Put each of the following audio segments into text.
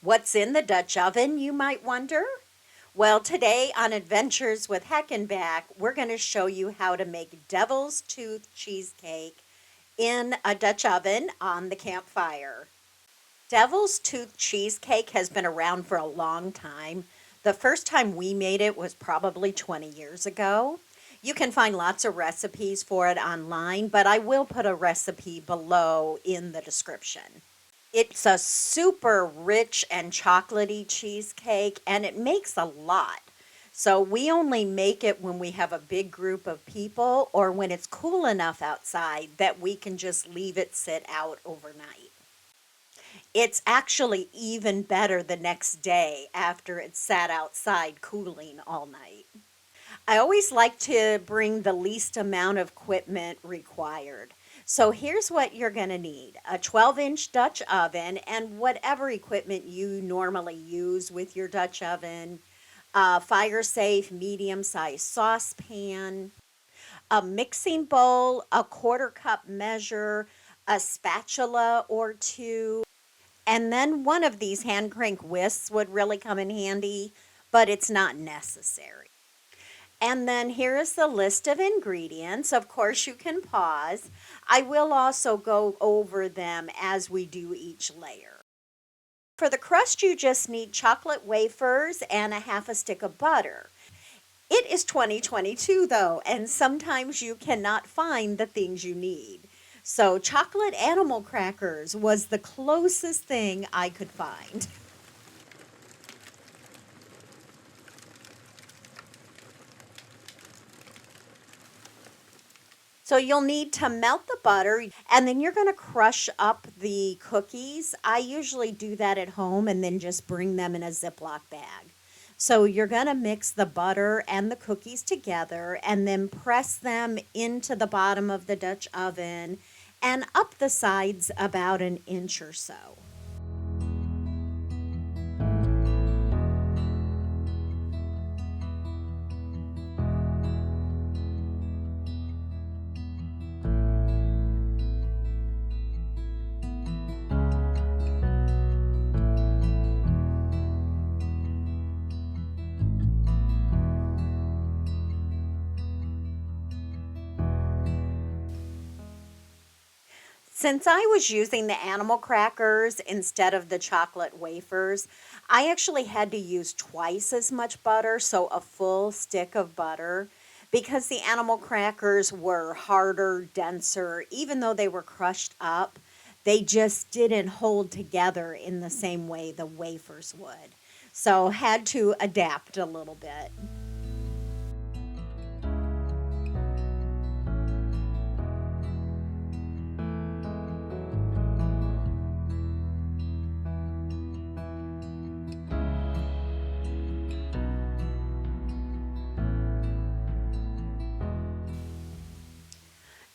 What's in the Dutch oven, you might wonder? Well, today on Adventures with Heckenback, we're going to show you how to make devil's tooth cheesecake in a Dutch oven on the campfire. Devil's tooth cheesecake has been around for a long time. The first time we made it was probably 20 years ago. You can find lots of recipes for it online, but I will put a recipe below in the description. It's a super rich and chocolatey cheesecake, and it makes a lot. So we only make it when we have a big group of people or when it's cool enough outside that we can just leave it sit out overnight. It's actually even better the next day after it's sat outside cooling all night. I always like to bring the least amount of equipment required. So here's what you're going to need: a 12-inch Dutch oven and whatever equipment you normally use with your Dutch oven, a fire safe medium sized saucepan, a mixing bowl, a quarter cup measure, a spatula or two, and then one of these hand crank whisks would really come in handy, but it's not necessary. And then here is the list of ingredients. Of course, you can pause. I will also go over them as we do each layer. For the crust, you just need chocolate wafers and a half a stick of butter. It is 2022 though, and sometimes you cannot find the things you need. So chocolate animal crackers was the closest thing I could find. So you'll need to melt the butter and then you're going to crush up the cookies. I usually do that at home and then just bring them in a Ziploc bag. So you're going to mix the butter and the cookies together and then press them into the bottom of the Dutch oven and up the sides about an inch or so. Since I was using the animal crackers instead of the chocolate wafers, I actually had to use twice as much butter, so a full stick of butter, because the animal crackers were harder, denser, even though they were crushed up, they just didn't hold together in the same way the wafers would. So had to adapt a little bit.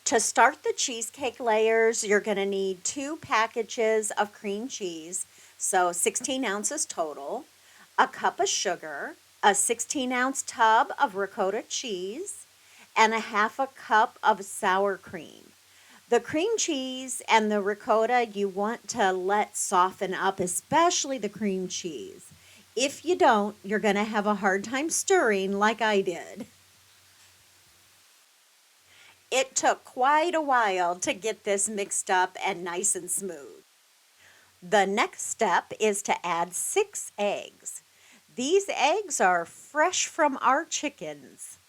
To start the cheesecake layers, you're going to need 2 packages of cream cheese, so 16 ounces total, a cup of sugar, a 16-ounce tub of ricotta cheese, and a half a cup of sour cream. The cream cheese and the ricotta you want to let soften up, especially the cream cheese. If you don't, you're going to have a hard time stirring like I did. It took quite a while to get this mixed up and nice and smooth. The next step is to add 6 eggs. These eggs are fresh from our chickens.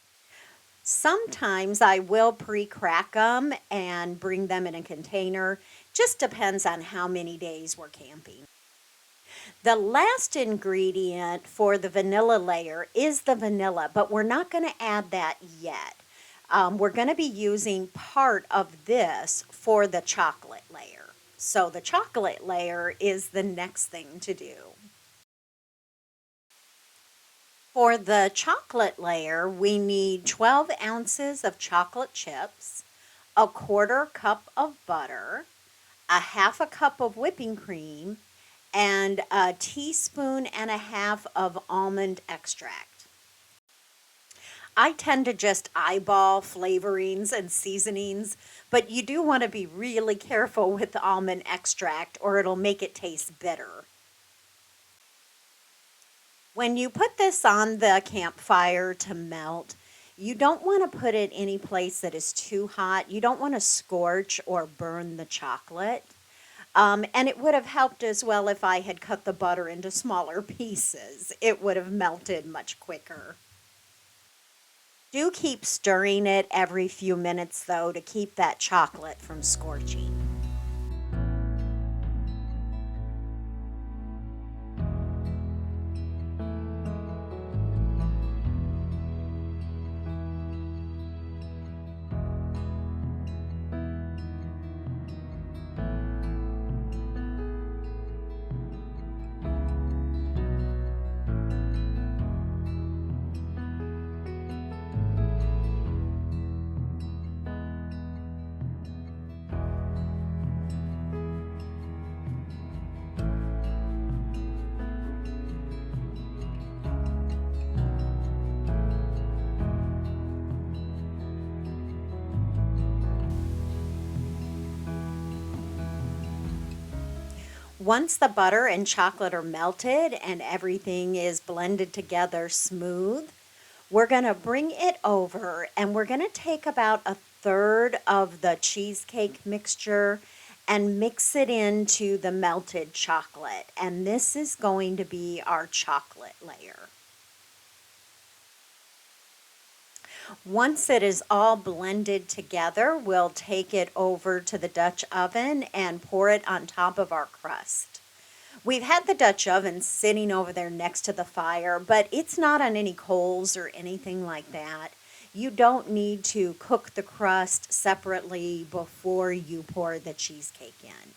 Sometimes I will pre-crack them and bring them in a container. Just depends on how many days we're camping. The last ingredient for the vanilla layer is the vanilla, but we're not going to add that yet. We're going to be using part of this for the chocolate layer. So the chocolate layer is the next thing to do. For the chocolate layer, we need 12 ounces of chocolate chips, a quarter cup of butter, a half a cup of whipping cream, and a teaspoon and a half of almond extract. I tend to just eyeball flavorings and seasonings, but you do want to be really careful with the almond extract or it'll make it taste bitter. When you put this on the campfire to melt, you don't want to put it any place that is too hot. You don't want to scorch or burn the chocolate. And it would have helped as well if I had cut the butter into smaller pieces. It would have melted much quicker. Do keep stirring it every few minutes, though, to keep that chocolate from scorching. Once the butter and chocolate are melted and everything is blended together smooth, we're going to bring it over and we're going to take about a third of the cheesecake mixture and mix it into the melted chocolate. And this is going to be our chocolate layer. Once it is all blended together, we'll take it over to the Dutch oven and pour it on top of our crust. We've had the Dutch oven sitting over there next to the fire, but it's not on any coals or anything like that. You don't need to cook the crust separately before you pour the cheesecake in.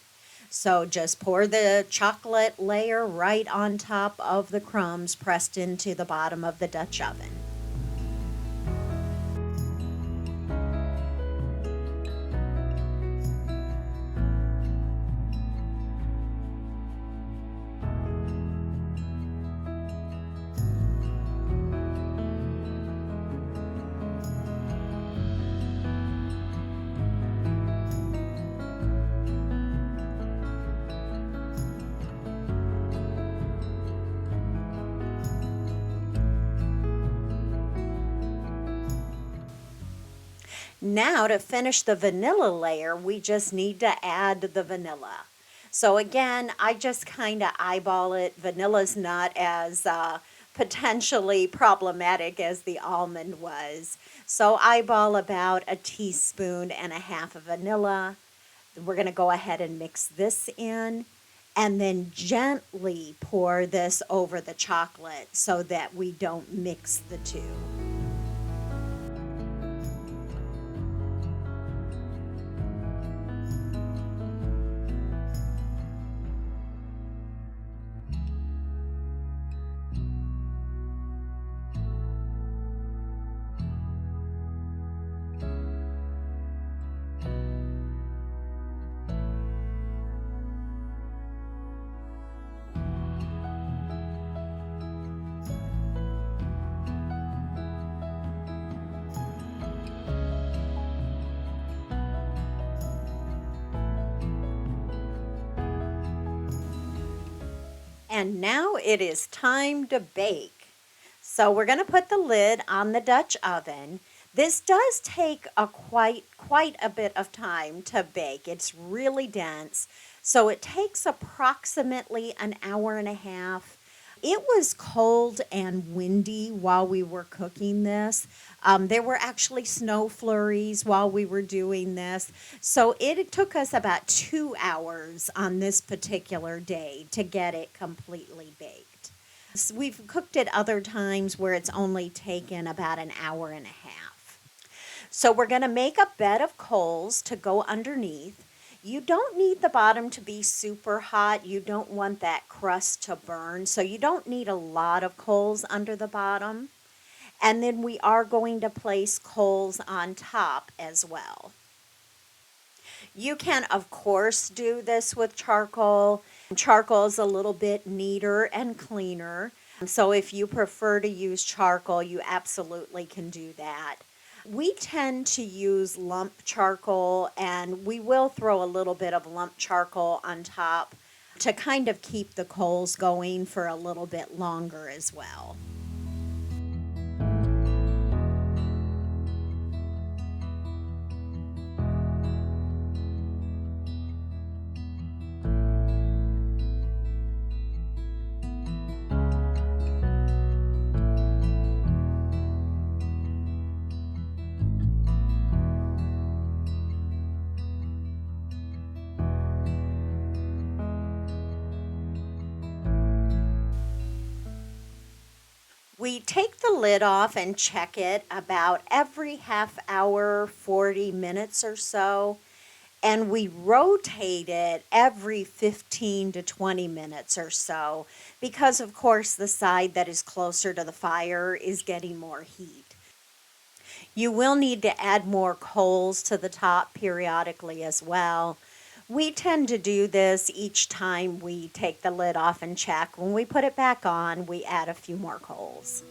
So just pour the chocolate layer right on top of the crumbs pressed into the bottom of the Dutch oven. Now to finish the vanilla layer, we just need to add the vanilla. So again, I just kind of eyeball it. Vanilla's not as potentially problematic as the almond was. So eyeball about a teaspoon and a half of vanilla. We're going to go ahead and mix this in and then gently pour this over the chocolate so that we don't mix the two. And now it is time to bake. So we're going to put the lid on the Dutch oven. This does take quite a bit of time to bake. It's really dense. So it takes approximately an hour and a half. It was cold and windy while we were cooking this. There were actually snow flurries while we were doing this. So it took us about 2 hours on this particular day to get it completely baked. We've cooked it other times where it's only taken about an hour and a half. So we're going to make a bed of coals to go underneath. You don't need the bottom to be super hot. You don't want that crust to burn. So you don't need a lot of coals under the bottom. And then we are going to place coals on top as well. You can, of course, do this with charcoal. Charcoal is a little bit neater and cleaner. So if you prefer to use charcoal, you absolutely can do that. We tend to use lump charcoal, and we will throw a little bit of lump charcoal on top to kind of keep the coals going for a little bit longer as well. We take the lid off and check it about every half hour, 40 minutes or so, and we rotate it every 15 to 20 minutes or so because, of course, the side that is closer to the fire is getting more heat. You will need to add more coals to the top periodically as well. We tend to do this each time we take the lid off and check. When we put it back on, we add a few more coals.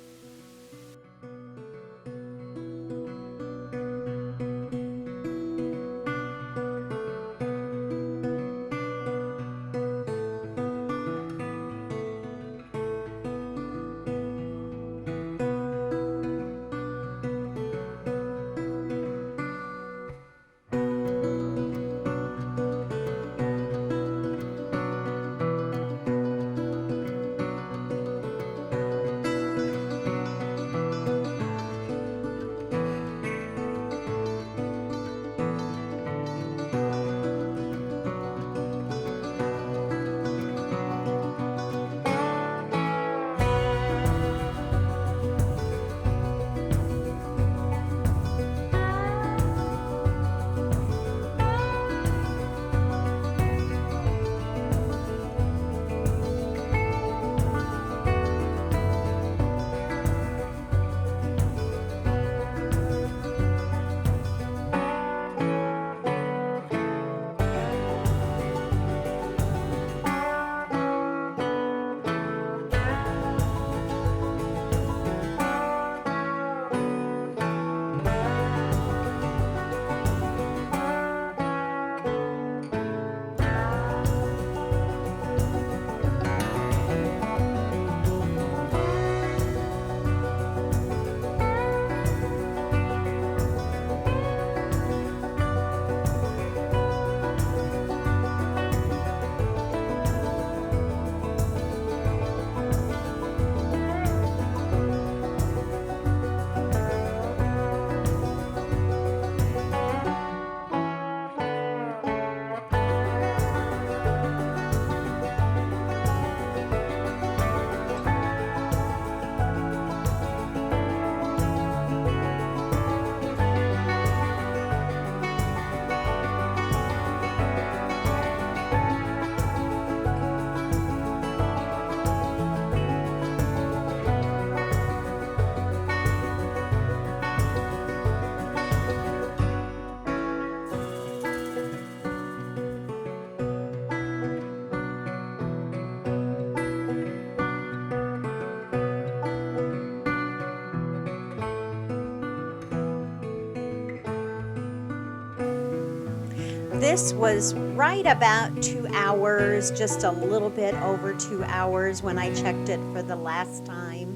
This was right about 2 hours, just a little bit over 2 hours when I checked it for the last time.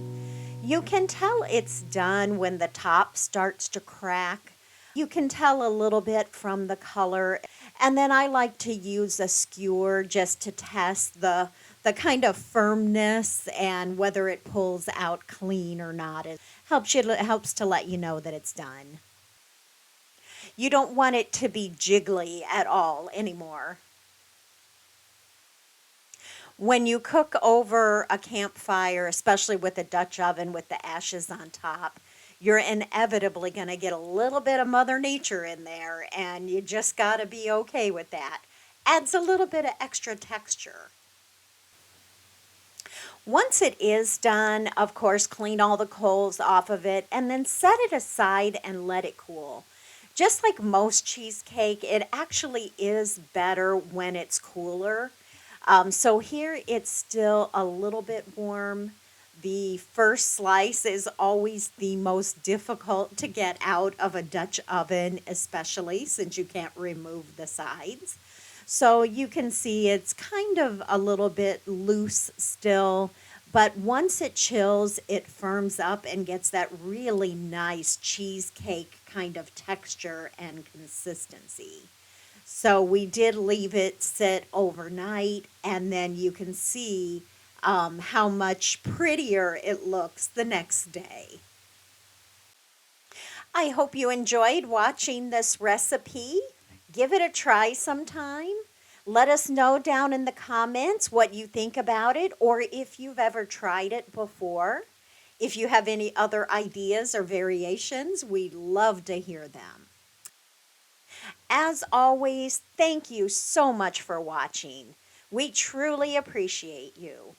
You can tell it's done when the top starts to crack. You can tell a little bit from the color. And then I like to use a skewer just to test the kind of firmness and whether it pulls out clean or not. It helps to let you know that it's done. You don't want it to be jiggly at all anymore. When you cook over a campfire, especially with a Dutch oven with the ashes on top, you're inevitably going to get a little bit of Mother Nature in there, and you just got to be okay with that. Adds a little bit of extra texture. Once it is done, of course, clean all the coals off of it and then set it aside and let it cool. Just like most cheesecake, it actually is better when it's cooler. So here it's still a little bit warm. The first slice is always the most difficult to get out of a Dutch oven, especially since you can't remove the sides. So you can see it's kind of a little bit loose still, but once it chills, it firms up and gets that really nice cheesecake kind of texture and consistency. So we did leave it sit overnight, and then you can see how much prettier it looks the next day. I hope you enjoyed watching this recipe. Give it a try sometime. Let us know down in the comments what you think about it or if you've ever tried it before. If you have any other ideas or variations, we'd love to hear them. As always, thank you so much for watching. We truly appreciate you.